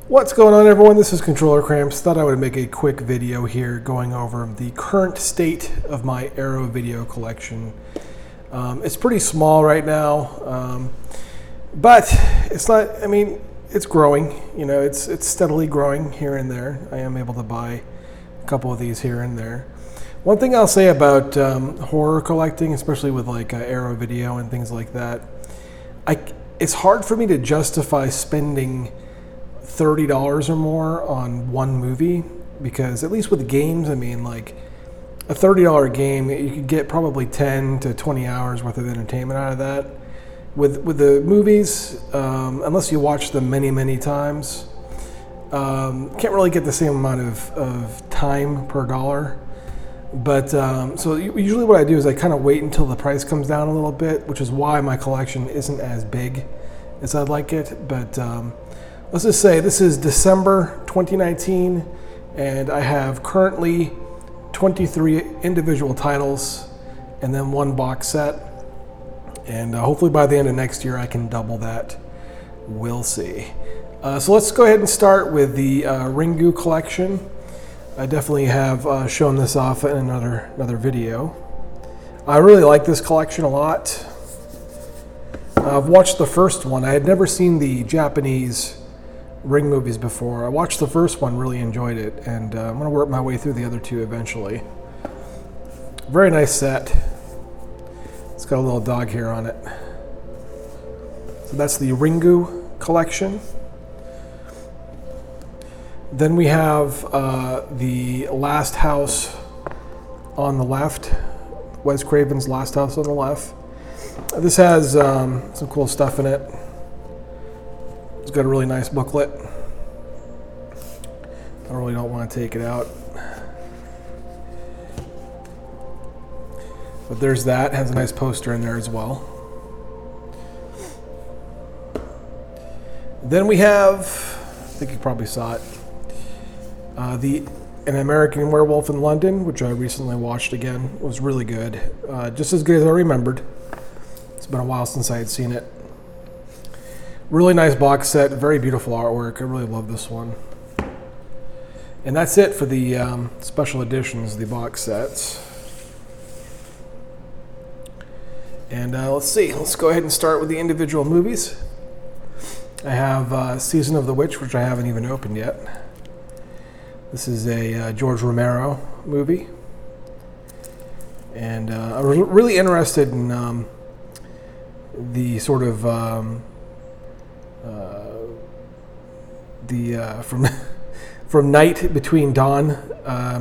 What's going on, everyone? This is Controller Cramps. Thought I would make a quick video here going over the current state of my Arrow video collection. It's pretty small right now, but it's not, I mean, it's growing. You know, it's steadily growing here and there. I am able to buy a couple of these here and there. One thing I'll say about horror collecting, especially with like Arrow video and things like that, it's hard for me to justify spending $30 or more on one movie, because at least with games, I mean, like a $30 game, you could get probably 10 to 20 hours worth of entertainment out of that. With the movies, unless you watch them many times, can't really get the same amount of time per dollar. But so usually what I do is I kind of wait until the price comes down a little bit, which is why my collection isn't as big as I'd like it. But let's just say this is December 2019, and I have currently 23 individual titles and then one box set. And hopefully by the end of next year I can double that. We'll see. So let's go ahead and start with the Ringu Collection. I definitely have shown this off in another video. I really like this collection a lot. I've watched the first one. I had never seen the Japanese Ring movies before. I watched the first one, really enjoyed it, and I'm going to work my way through the other two eventually. Very nice set. It's got a little dog hair on it. So that's the Ringu Collection. Then we have the Last House on the left, Wes Craven's Last House on the left. This has some cool stuff in it. It's got a really nice booklet. I really don't want to take it out. But there's that. It has a nice poster in there as well. Then we have, I think you probably saw it, An American Werewolf in London, which I recently watched again. It was really good. Just as good as I remembered. It's been a while since I had seen it. Really nice box set, very beautiful artwork. I really love this one. And that's it for the special editions, the box sets. And let's see, let's go ahead and start with the individual movies. I have Season of the Witch, which I haven't even opened yet. This is a George Romero movie. And I was really interested in the sort of from Night Between Dawn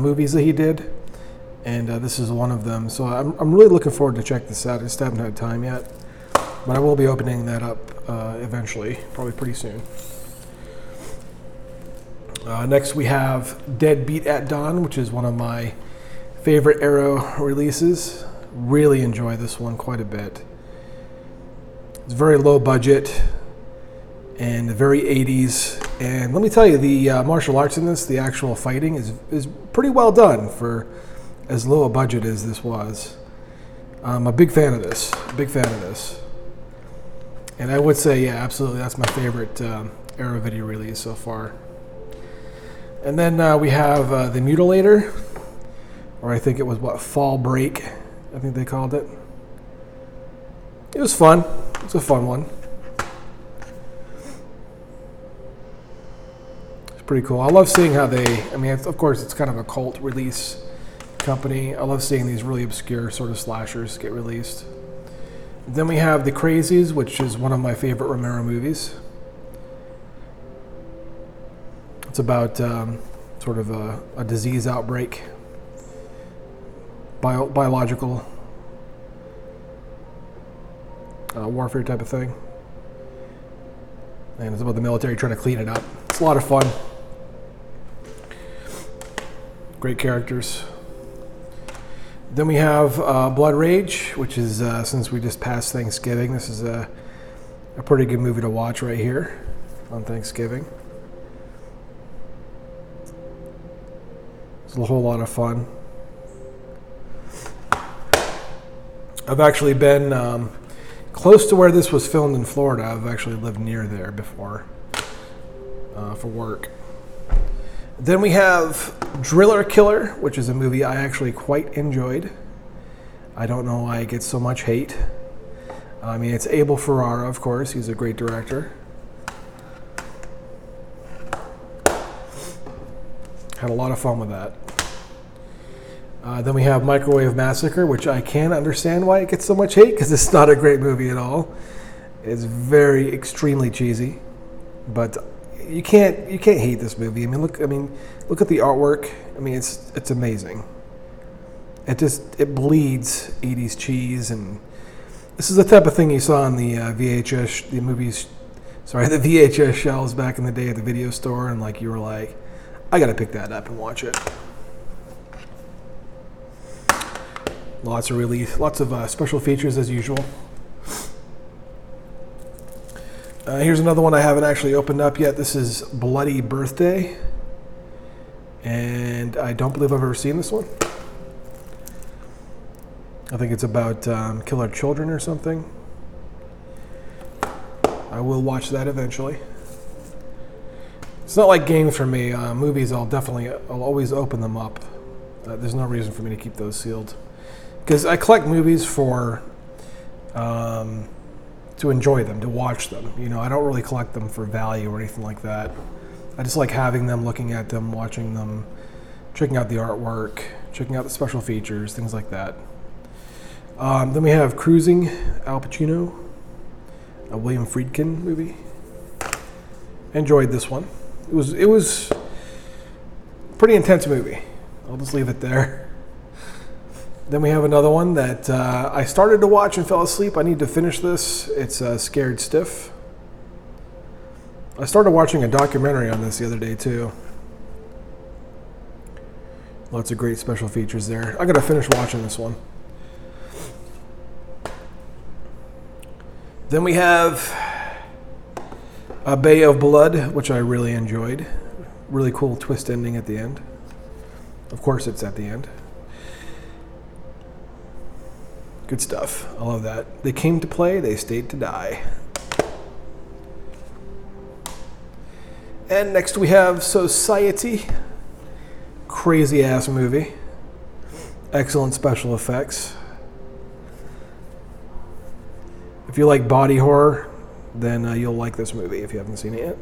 movies that he did, and this is one of them. So I'm really looking forward to check this out. I just haven't had time yet, but I will be opening that up eventually, probably pretty soon. Next we have Deadbeat at Dawn, which is one of my favorite Arrow releases. Really enjoy this one quite a bit. It's very low budget and very 80s. And let me tell you, the martial arts in this, the actual fighting, is pretty well done for as low a budget as this was. I'm a big fan of this. And I would say, yeah, absolutely, that's my favorite Arrow video release so far. And then we have the Mutilator, or I think it was Fall Break, I think they called it. It was fun. It's a fun one. It's pretty cool. I love seeing how I mean, of course, it's kind of a cult release company. I love seeing these really obscure sort of slashers get released. Then we have the Crazies, which is one of my favorite Romero movies. It's about sort of a disease outbreak, biological warfare type of thing. And it's about the military trying to clean it up. It's a lot of fun. Great characters. Then we have Blood Rage, which is, since we just passed Thanksgiving, this is a pretty good movie to watch right here on Thanksgiving. It's a whole lot of fun. I've actually been close to where this was filmed in Florida. I've actually lived near there before. for work. Then we have Driller Killer, which is a movie I actually quite enjoyed. I don't know why it gets so much hate. I mean, it's Abel Ferrara, of course. He's a great director. Had a lot of fun with that. Then we have Microwave Massacre, which I can understand why it gets so much hate, because it's not a great movie at all. It's very extremely cheesy, but you can't hate this movie. I mean, look at the artwork. I mean, it's amazing. It bleeds 80s cheese, and this is the type of thing you saw in the VHS shelves back in the day at the video store, and like you were like, I gotta pick that up and watch it. Lots of special features as usual. Here's another one I haven't actually opened up yet. This is Bloody Birthday, and I don't believe I've ever seen this one. I think it's about killer children or something. I will watch that eventually. It's not like games for me. Movies, I'll always open them up. There's no reason for me to keep those sealed, because I collect movies for to enjoy them, to watch them. You know, I don't really collect them for value or anything like that. I just like having them, looking at them, watching them, checking out the artwork, checking out the special features, things like that. Then we have Cruising, Al Pacino, a William Friedkin movie. Enjoyed this one. It was a pretty intense movie. I'll just leave it there. Then we have another one that I started to watch and fell asleep. I need to finish this. It's Scared Stiff. I started watching a documentary on this the other day too. Lots of great special features there. I gotta finish watching this one. Then we have A Bay of Blood, which I really enjoyed. Really cool twist ending at the end. Of course it's at the end. Good stuff. I love that. They came to play, they stayed to die. And next we have Society. Crazy ass movie. Excellent special effects. If you like body horror, then you'll like this movie if you haven't seen it yet.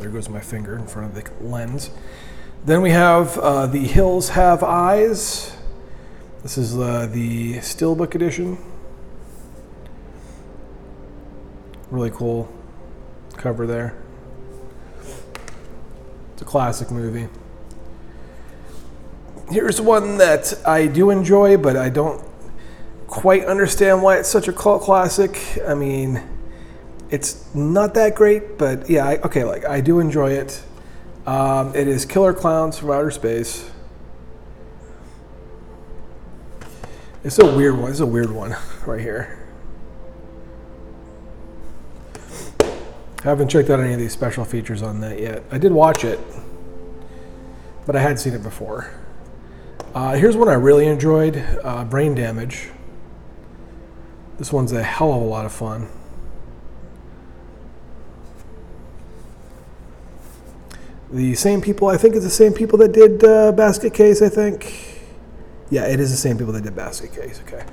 There goes my finger in front of the lens. Then we have The Hills Have Eyes. This is the Steelbook edition. Really cool cover there. It's a classic movie. Here's one that I do enjoy, but I don't quite understand why it's such a cult classic. I mean, it's not that great, but yeah, I do enjoy it. It is Killer Klowns from Outer Space. It's a weird one. It's a weird one right here. I haven't checked out any of these special features on that yet. I did watch it, but I had seen it before. Here's one I really enjoyed, Brain Damage. This one's a hell of a lot of fun. The same people, I think it's the same people that did Basket Case, I think. Yeah, it is the same people that did Basket Case, okay.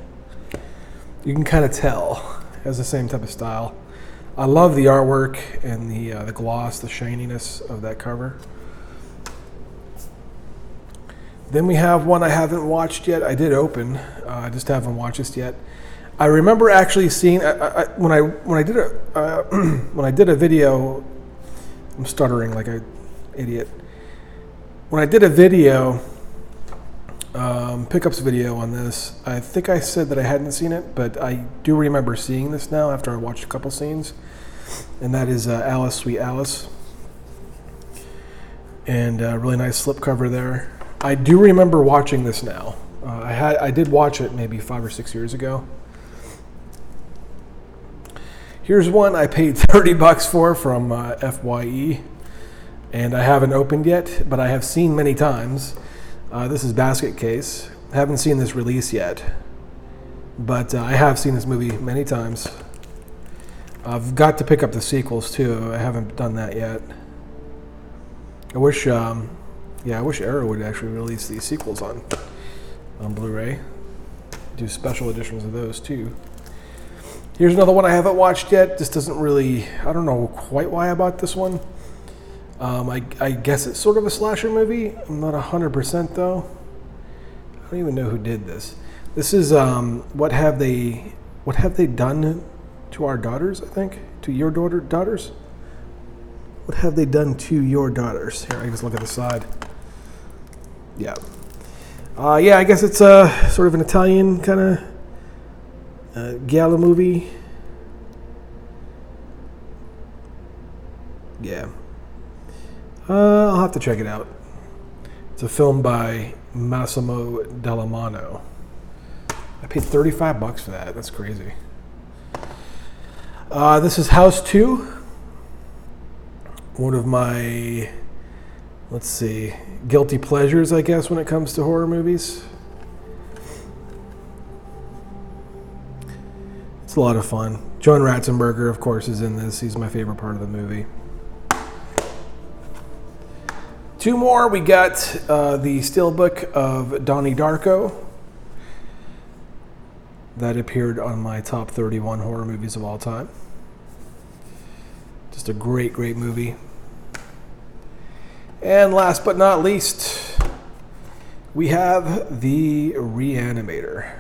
You can kind of tell it has the same type of style. I love the artwork and the gloss, the shininess of that cover. Then we have one I haven't watched yet. I did open, I just haven't watched this yet. I remember actually seeing when I did a video. I'm stuttering like an idiot. When I did a video, pickups video on this, I think I said that I hadn't seen it, but I do remember seeing this now after I watched a couple scenes, and that is Alice, Sweet Alice, and a really nice slipcover there. I do remember watching this now. I did watch it maybe 5 or 6 years ago. Here's one I paid $30 for from FYE, and I haven't opened yet, but I have seen many times. This is Basket Case. I haven't seen this release yet, but I have seen this movie many times. I've got to pick up the sequels too. I haven't done that yet. I wish, I wish Arrow would actually release these sequels on Blu-ray. Do special editions of those too. Here's another one I haven't watched yet. This doesn't really, I don't know quite why I bought this one. I guess it's sort of a slasher movie. I'm not 100% though. I don't even know who did this. This is what have they done to our daughters? I think to your daughters. What have they done to your daughters? Here, I just look at the side. Yeah. I guess it's sort of an Italian kind of gala movie. Yeah. I'll have to check it out. It's a film by Massimo Dallamano. I paid $35 for that. That's crazy. This is House 2. One of my, let's see, guilty pleasures, I guess, when it comes to horror movies. It's a lot of fun. John Ratzenberger, of course, is in this. He's my favorite part of the movie. Two more. We got the Steelbook of Donnie Darko. That appeared on my top 31 horror movies of all time. Just a great, great movie. And last but not least, we have the Reanimator,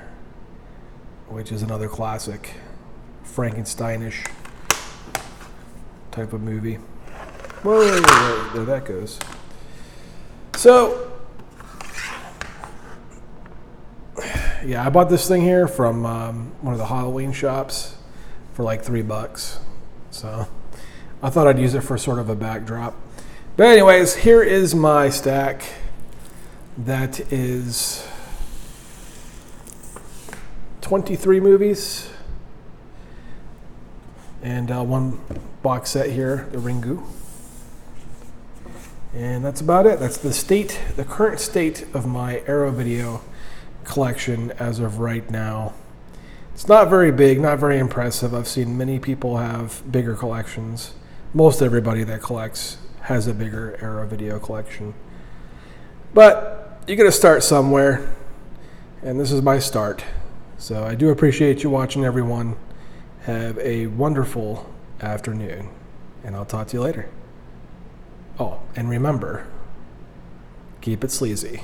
which is another classic Frankensteinish type of movie. Whoa, there that goes. So, yeah, I bought this thing here from one of the Halloween shops for like $3. So, I thought I'd use it for sort of a backdrop. But anyways, here is my stack. That is 23 movies. And one box set here, the Ringu. And that's about it. That's the current state of my Arrow video collection as of right now. It's not very big, not very impressive. I've seen many people have bigger collections. Most everybody that collects has a bigger Arrow video collection. But you gotta start somewhere, and this is my start. So I do appreciate you watching, everyone. Have a wonderful afternoon, and I'll talk to you later. Oh, and remember, keep it sleazy.